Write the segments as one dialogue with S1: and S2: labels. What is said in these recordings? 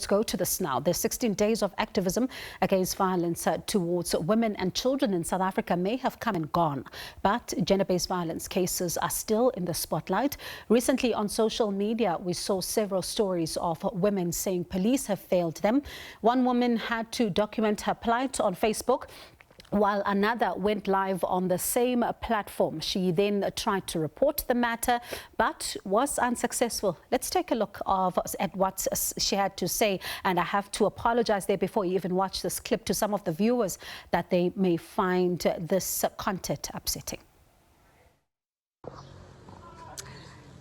S1: Let's go to this now. The 16 days of activism against violence towards women and children in South Africa may have come and gone, but gender-based violence cases are still in the spotlight. Recently on social media, we saw several stories of women saying police have failed them. One woman had to document her plight on Facebook, while another went live on the same platform. She then tried to report the matter, but was unsuccessful. Let's take a look at what she had to say. And I have to apologize there before you even watch this clip to some of the viewers that they may find this content upsetting.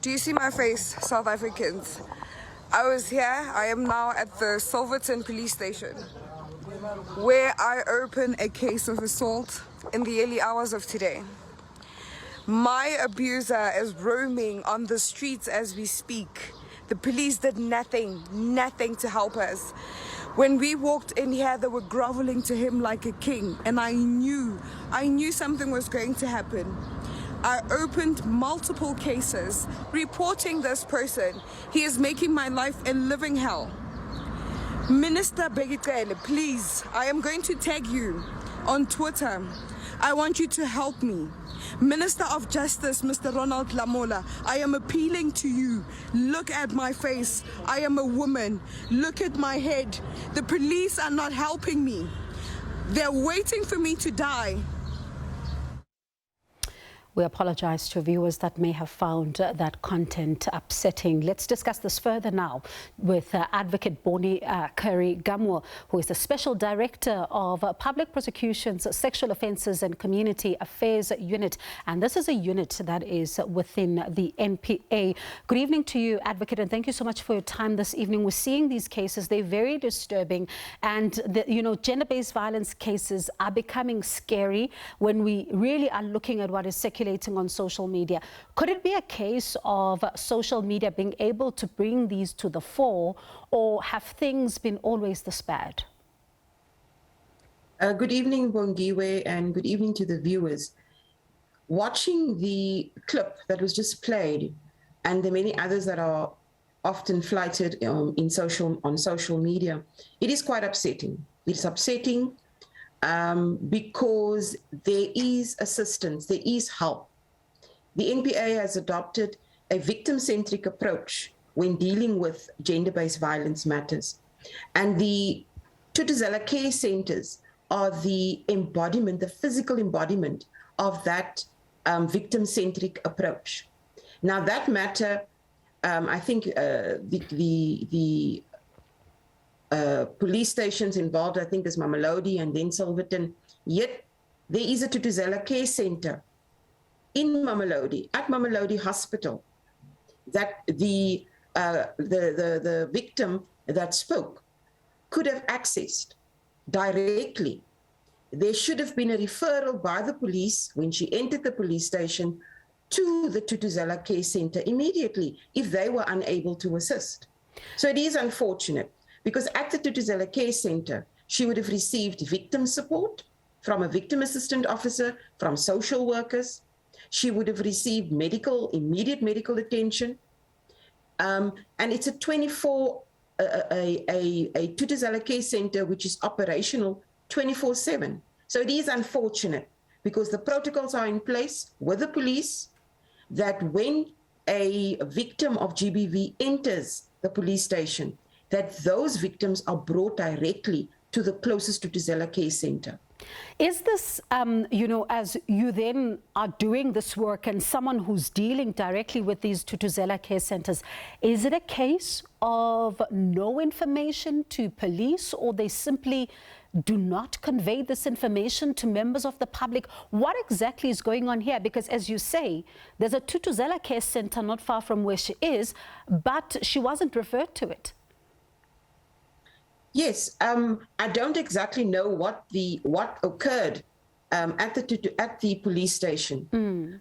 S2: Do you see my face, South Africans? I was here, I am now at the Silverton police station, where I open a case of assault in the early hours of today. My abuser is roaming on the streets as we speak. The police did nothing to help us. When we walked in here, they were groveling to him like a king, and I knew something was going to happen. I opened multiple cases reporting this person. He is making my life a living hell. Minister Begitele, please, I am going to tag you on Twitter. I want you to help me. Minister of Justice, Mr. Ronald Lamola, I am appealing to you. Look at my face. I am a woman. Look at my head. The police are not helping me. They're waiting for me to die.
S1: We apologize to viewers that may have found that content upsetting. Let's discuss this further now with Advocate Bonnie Currie-Gamwo, who is the Special Director of Public Prosecutions, Sexual Offences and Community Affairs Unit. And this is a unit that is within the NPA. Good evening to you, Advocate, and thank you so much for your time this evening. We're seeing these cases. They're very disturbing. And, gender-based violence cases are becoming scary when we really are looking at what is circulating on social media. Could it be a case of social media being able to bring these to the fore, or have things been always this bad?
S3: Good evening, Bongiwe, and good evening to the viewers. Watching the clip that was just played, and the many others that are often flighted on social media, it is quite upsetting. It's upsetting because there is assistance, there is help. The NPA has adopted a victim-centric approach when dealing with gender-based violence matters. And the Tutuzela care centers are the embodiment, the physical embodiment of that victim-centric approach. Now that matter, I think the police stations involved, I think, is Mamelodi and then Silverton. Yet there is a Tutuzela care center in Mamelodi, at Mamelodi Hospital, that the victim that spoke could have accessed directly. There should have been a referral by the police when she entered the police station to the Tutuzela care center immediately if they were unable to assist. So it is unfortunate, because at the Tutuzela Care Center, she would have received victim support from a victim assistant officer, from social workers. She would have received immediate medical attention. And it's a Tutuzela Care Center which is operational 24/7. So it is unfortunate, because the protocols are in place with the police that when a victim of GBV enters the police station, that those victims are brought directly to the closest Tutuzela Care Center.
S1: Is this, as you then are doing this work and someone who's dealing directly with these Tutuzela Care Centers, is it a case of no information to police, or they simply do not convey this information to members of the public? What exactly is going on here? Because as you say, there's a Tutuzela Care Center not far from where she is, but she wasn't referred to it.
S3: Yes, I don't exactly know what occurred at the police station,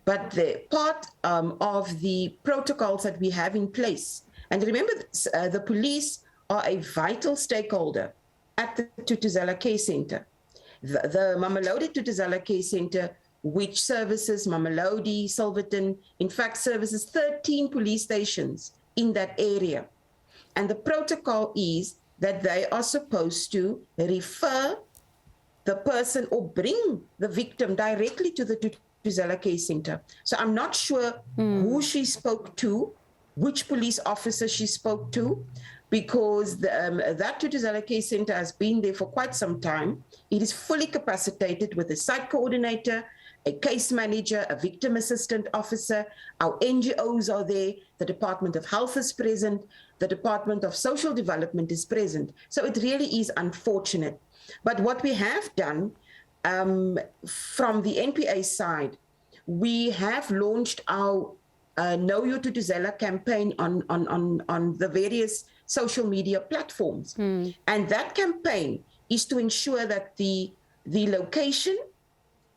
S3: but the part of the protocols that we have in place. And remember, the police are a vital stakeholder at the Tutuzela Care Center. The Mamelodi Tutuzela Care Center, which services Mamelodi, Silverton, in fact services 13 police stations in that area. And the protocol is that they are supposed to refer the person or bring the victim directly to the Thuthuzela Case Center. So I'm not sure who she spoke to, which police officer she spoke to, because that Thuthuzela Case Center has been there for quite some time. It is fully capacitated with a site coordinator, a case manager, a victim assistant officer. Our NGOs are there. The Department of Health is present. The Department of Social Development is present. So it really is unfortunate. But what we have done from the NPA side, we have launched our Know Your Thuthuzela campaign on the various social media platforms. And that campaign is to ensure that the location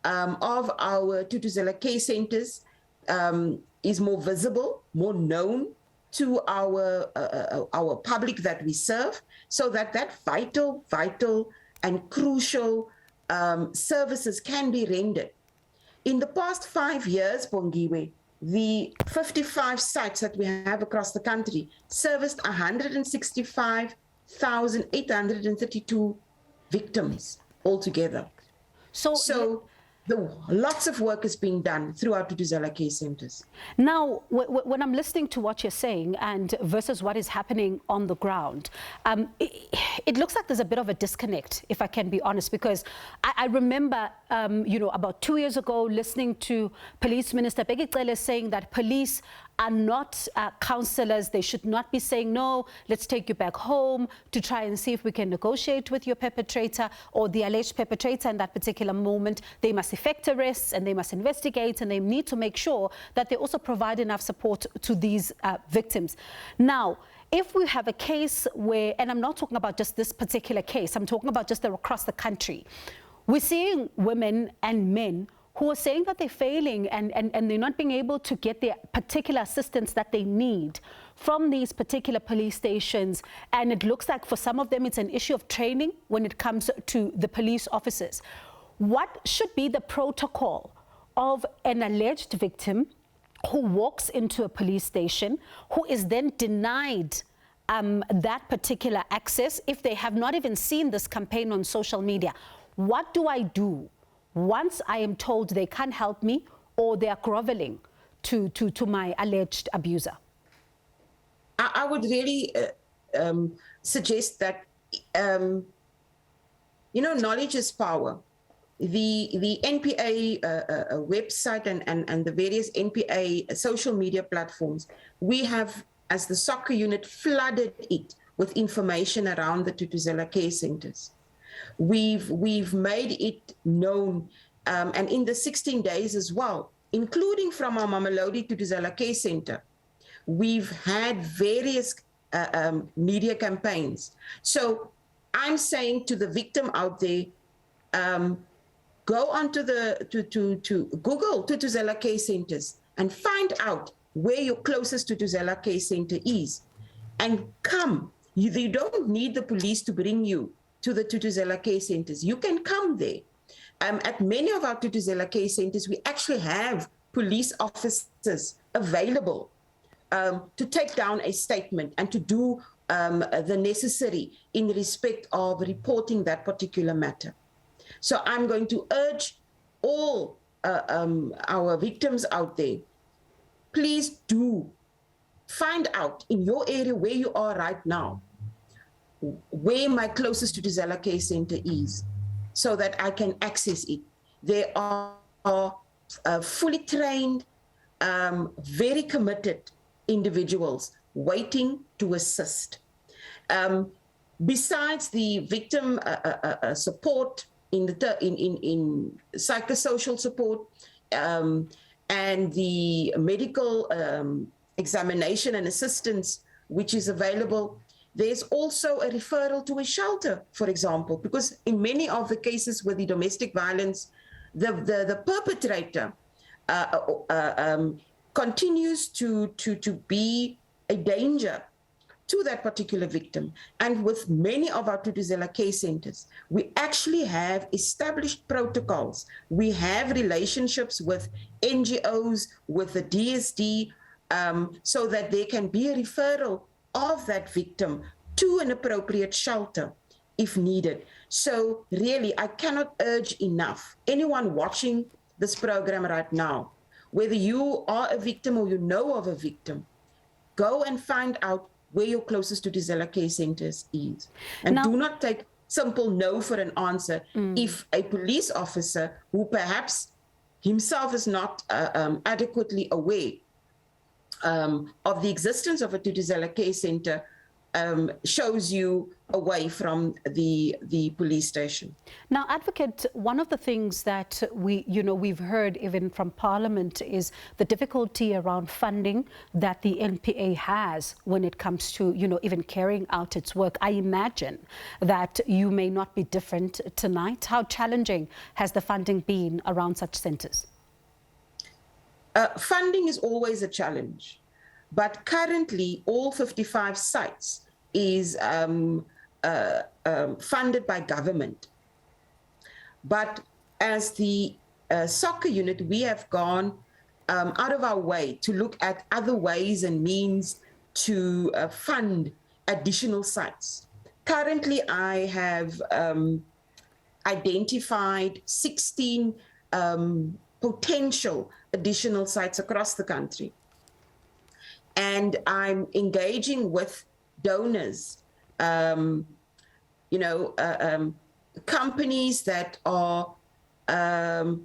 S3: of our Thuthuzela Case Centers is more visible, more known to our public that we serve, so that vital and crucial services can be rendered. In the past 5 years, Bongiwe, the 55 sites that we have across the country serviced 165,832 victims altogether. So lots of work is being done throughout Thuthuzela Case Centers.
S1: Now, when I'm listening to what you're saying and versus what is happening on the ground, it looks like there's a bit of a disconnect, if I can be honest, because I remember, about 2 years ago, listening to Police Minister Bheki Cele saying that police are not counselors. They should not be saying, no, let's take you back home to try and see if we can negotiate with your perpetrator or the alleged perpetrator in that particular moment. They must effect arrests and they must investigate, and they need to make sure that they also provide enough support to these victims. Now, if we have a case where, and I'm not talking about just this particular case, I'm talking about just across the country, we're seeing women and men who are saying that they're failing and they're not being able to get the particular assistance that they need from these particular police stations. And it looks like for some of them, it's an issue of training when it comes to the police officers. What should be the protocol of an alleged victim who walks into a police station, who is then denied that particular access if they have not even seen this campaign on social media? What do I do once I am told they can't help me or they are groveling to my alleged abuser?
S3: I would really suggest that, knowledge is power. The NPA website and the various NPA social media platforms, we have, as the soccer unit, flooded it with information around the Thuthuzela Case Centers. We've made it known, and in the 16 days as well, including from our Mamelodi Thuthuzela Case Center, we've had various media campaigns. So I'm saying to the victim out there, go onto to Google Thuthuzela Case Centers and find out where your closest Thuthuzela Case Center is, and come. You don't need the police to bring you to the Thuthuzela Case Centers. You can come there. At many of our Thuthuzela Case Centers, we actually have police officers available to take down a statement and to do the necessary in respect of reporting that particular matter. So I'm going to urge all our victims out there, please do find out in your area where you are right now, where my closest Thuthuzela Case Center is, so that I can access it. There are fully trained, very committed individuals waiting to assist. Besides the victim support, in psychosocial support, and the medical examination and assistance which is available, there's also a referral to a shelter, for example, because in many of the cases with the domestic violence, the perpetrator continues to be a danger to that particular victim. And with many of our Thuthuzela Case Centers, we actually have established protocols. We have relationships with NGOs, with the DSD, so that there can be a referral of that victim to an appropriate shelter if needed. So really, I cannot urge enough anyone watching this program right now, whether you are a victim or you know of a victim, go and find out where your closest Tutuzela care centers is. And do not take simple no for an answer. If a police officer who perhaps himself is not adequately aware of the existence of a Tutuzela care center shows you away from the police station.
S1: Now, Advocate, one of the things that we've heard even from Parliament is the difficulty around funding that the NPA has when it comes to, even carrying out its work. I imagine that you may not be different tonight. How challenging has the funding been around such centres?
S3: Funding is always a challenge, but currently all 55 sites is funded by government. But as the soccer unit, we have gone out of our way to look at other ways and means to fund additional sites. Currently, I have identified 16 potential additional sites across the country. And I'm engaging with donors, companies that are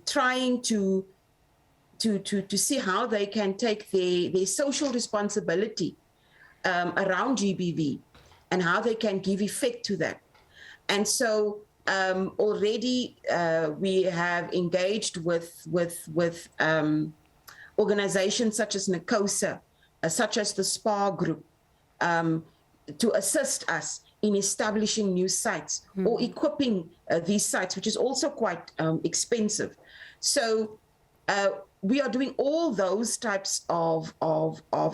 S3: trying to see how they can take their social responsibility around GBV and how they can give effect to that. And so already we have engaged with organizations such as NACOSA, such as the SPA Group, to assist us in establishing new sites or equipping these sites, which is also quite expensive. So we are doing all those types of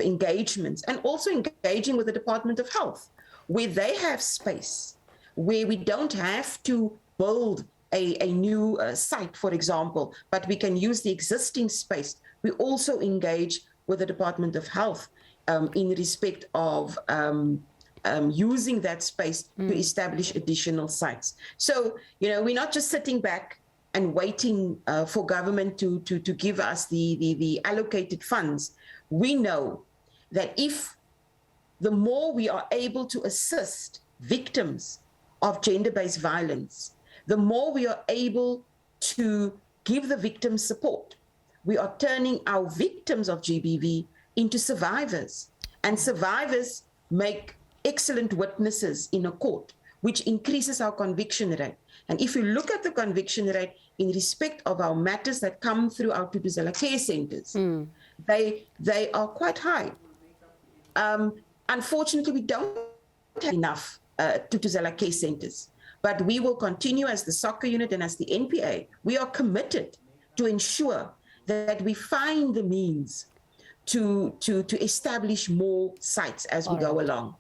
S3: engagements, and also engaging with the Department of Health, where they have space, where we don't have to build a new site, for example, but we can use the existing space. We also engage with the Department of Health in respect of using that space to establish additional sites. So, we're not just sitting back and waiting for government to give us the allocated funds. We know that if the more we are able to assist victims of gender-based violence, the more we are able to give the victims support, we are turning our victims of GBV into survivors. And survivors make excellent witnesses in a court, which increases our conviction rate. And if you look at the conviction rate in respect of our matters that come through our Tutuzela care centers, they are quite high. Unfortunately, we don't have enough Tutuzela care centers, but we will continue as the soccer unit and as the NPA. We are committed to ensure that we find the means to establish more sites as we go along.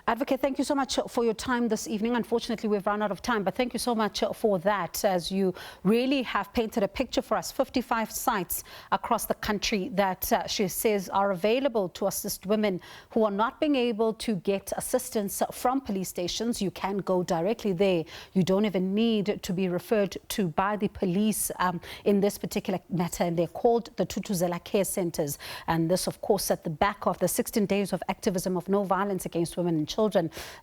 S1: Advocate, thank you so much for your time this evening. Unfortunately, we've run out of time, but thank you so much for that, as you really have painted a picture for us. 55 sites across the country that she says are available to assist women who are not being able to get assistance from police stations. You can go directly there. You don't even need to be referred to by the police in this particular matter, and they're called the Tutuzela Care Centers. And this, of course, at the back of the 16 days of activism of no violence against women and children.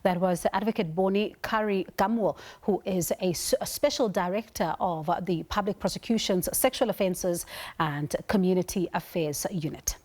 S1: That was Adv Bonnie Currie-Gamwo, who is a special director of the Public Prosecutions, Sexual Offences and Community Affairs Unit.